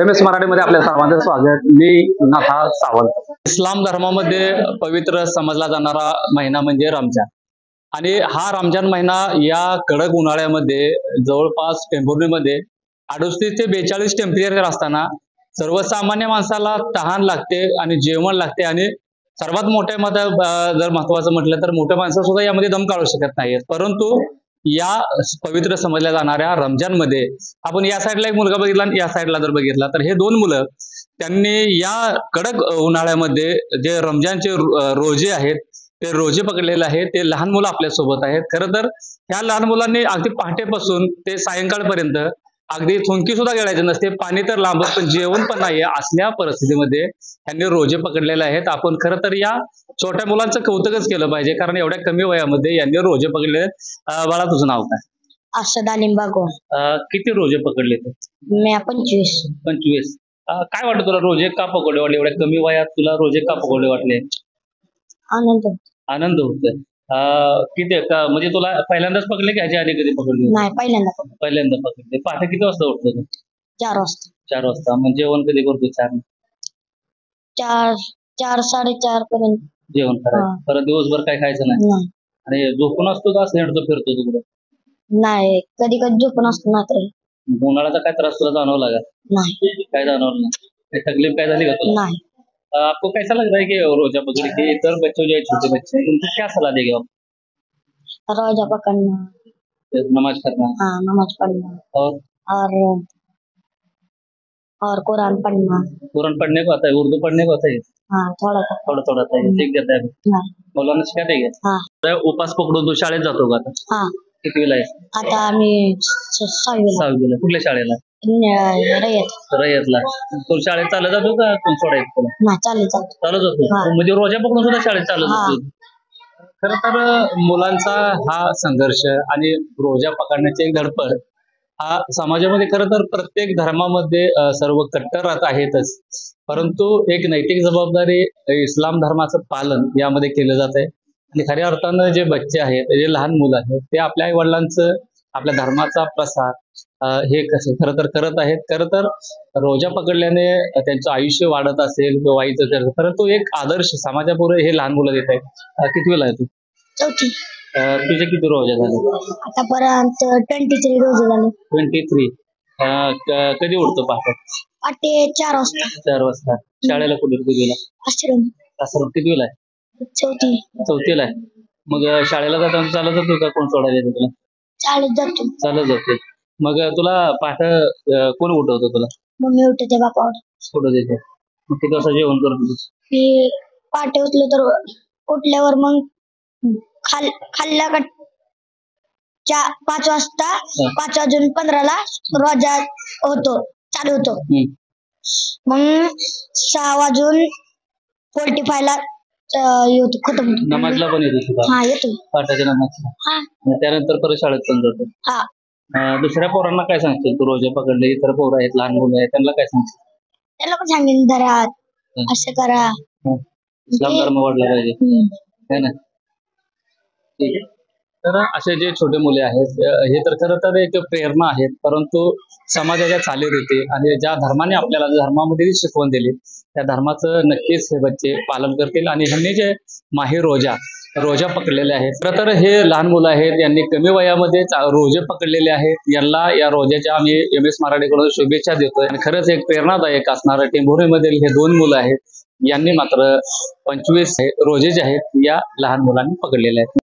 M S. मराठीमध्ये आपल्या सर्वांचं स्वागत. मी नाथा सावंत. इस्लाम धर्मामध्ये पवित्र समजला जाणारा महिना म्हणजे रमजान. आणि हा रमजान महिना या कडक उन्हाळ्यामध्ये जवळपास टेंभुर्णीमध्ये 38 ते 42 टेम्परेचर असताना सर्वसामान्य माणसाला तहान लागते आणि जेवण लागते. आणि सर्वात मोठ्या जर महत्वाचं म्हटलं तर मोठ्या माणसं सुद्धा यामध्ये दम काढू शकत नाहीत. परंतु या पवित्र समजल्या जाणाऱ्या रमजान मध्ये आपण या साईडला एक मुलगा बघितला आणि या साईडला जर बघितला तर हे दोन मुलं त्यांनी या कडक उन्हाळ्यामध्ये जे रमजानचे रोजे आहेत ते रोजे पकडलेले आहेत. ते लहान मुलं आपल्या सोबत आहेत. खरं तर ह्या लहान मुलांनी अगदी पहाटेपासून ते सायंकाळपर्यंत अगदी थुंकी सुद्धा गिळायचे नसते. पाणी तर लांबच पण जेवण पण नाहीये. असल्या परिस्थितीमध्ये त्यांनी रोजे पकडलेले आहेत. आपण खरं तर या छोट्या मुलांचं कौतुकच केलं पाहिजे, कारण एवढ्या कमी वयामध्ये यांनी रोजे पकडले. बाळा, तुझं नाव काय? असदा लिंबागो. किती रोजे पकडले तू? मी 25. 25. काय वाटतं तुला, रोजे का पकडले वाटले? एवढ्या कमी वयात तुला रोजे का पकडले वाटले? आनंद. आनंद होतोय. किती म्हणजे तुला पहिल्यांदाच पकडले की ह्याच्या आधी कधी पकडले? नाही, पहिल्यांदा पकडले. पहाटे किती वाजता उठतो तू? 4 वाजता. 4 वाजता. म्हणजे जेवण कधी करतो? 4 4:30 पर्यंत जेवण करायचं. परत दिवसभर काय खायचं नाही? नाही. आणि झोपून असतो का हिंडतो फिरतो तिकडे? नाही, कधी कधी झोपून असतो ना तरी. उन्हाळ्याचा काय त्रास तुला जाणवला का? नाही. काय जाणवलं नाही? काही तकलीफ काय झाली का तुला? नाही. आपको कैसा लग रहा है कि रोजा पकड़ के इतर बच्चों जो है छोटे बच्चे उनको क्या सलाह देंगे आप? रोजा पकड़ना, नमाज करना नमाज पढ़ना और और कुरान पढ़ना। कुरान पढ़ने को आता है? उर्दू पढ़ने को आता है? हाँ, थोड़ा थोड़ा आता है. ठीक देता है. हाँ. मौलाना शिकायत आहे का? हाँ. उपास पकडून तू शाळेत जातो का आता? हाँ. कितवीला आहे? आता आम्ही 6वीला. कुठल्या शाळेला? रयत. रयतला. तू शाळेत चालत जातो का कोण सोडायचं तुला? नाही, चालत जातो. म्हणजे रोजा पकडून सुद्धा शाळेत चालत जातो. खरं तर मुलांचा हा संघर्ष आणि रोजा पकडण्याची एक धडपड हा समाजामध्ये खरं तर प्रत्येक धर्मामध्ये सर्व कट्टर आहेतच. परंतु एक नैतिक जबाबदारी इस्लाम धर्माचं पालन यामध्ये केलं जात आहे. आणि खऱ्या अर्थानं जे बच्चे आहेत, जे लहान मुलं आहेत, ते आपल्या आई वडिलांचं आपल्या धर्माचा प्रसार हे कसं खरं तर करत आहेत. खरं तर रोजा पकडल्याने त्यांचं आयुष्य वाढत असेल किंवा वाईचं करत, परंतु एक आदर्श समाजापुढे हे लहान मुलं देत आहेत. कितवीला आहे तू? 4थी. तुझे किती रोजा झाले? आतापर्यंत 23 रोजे झाले. 23. कधी उठतो पहाटे? पहाटे 4 वाजता. 4 वाजता. शाळेला कुठे गेला? आश्रम. कितवीला आहे? 4थीला आहे. मग शाळेला जाताना चालत जातो का कोण सोडायला येतो तुला? चालत जातो. मग तुला पहाटे कोण उठवतो तुला? मम्मी उठते, बापा उठवते. मग किती वाजता जेवण करतो? मी पहाटे उठलो तर उठल्यावर मग खाल्ला का 5 वाजता 5:15 रोजा चालू होतो. मग 6:45 येतो, खतम होतो. नमाजला पण येतो? हा, येतो. पाठाच्या नमाजला. त्यानंतर परत शाळेत पण जातो. दुसऱ्या पोरांना काय सांगशील तू? रोजे पकडले इतर पोरं आहेत, लहान मुलं आहेत, त्यांना काय सांगशील? त्याला पण सांगेन, धरा, असं करा. इस्लाम धर्म वाढला पाहिजे, है ना? ठीक आहे. तर असे जे छोटे मुले आहेत हे तर खरं तर एक प्रेरणा आहेत. परंतु समाजाच्या चालीरीती आणि ज्या धर्माने आपल्याला धर्मामध्ये शिकवण दिली त्या धर्माचं नक्कीच हे बच्चे पालन करतील. आणि ह्यांनी जे माही रोजा पकडलेले आहेत, खरं तर हे लहान मुलं आहेत, यांनी कमी वयामध्ये रोजे पकडलेले आहेत. यांना या रोजाच्या आम्ही एम.एस. मराठीकडून शुभेच्छा देतोय. आणि खरंच एक प्रेरणादायक असणारं टेंभुर्णीमधील हे दोन मुलं आहेत. यांनी मात्र 25 रोजे जे आहेत या लहान मुलांनी पकडलेले आहेत.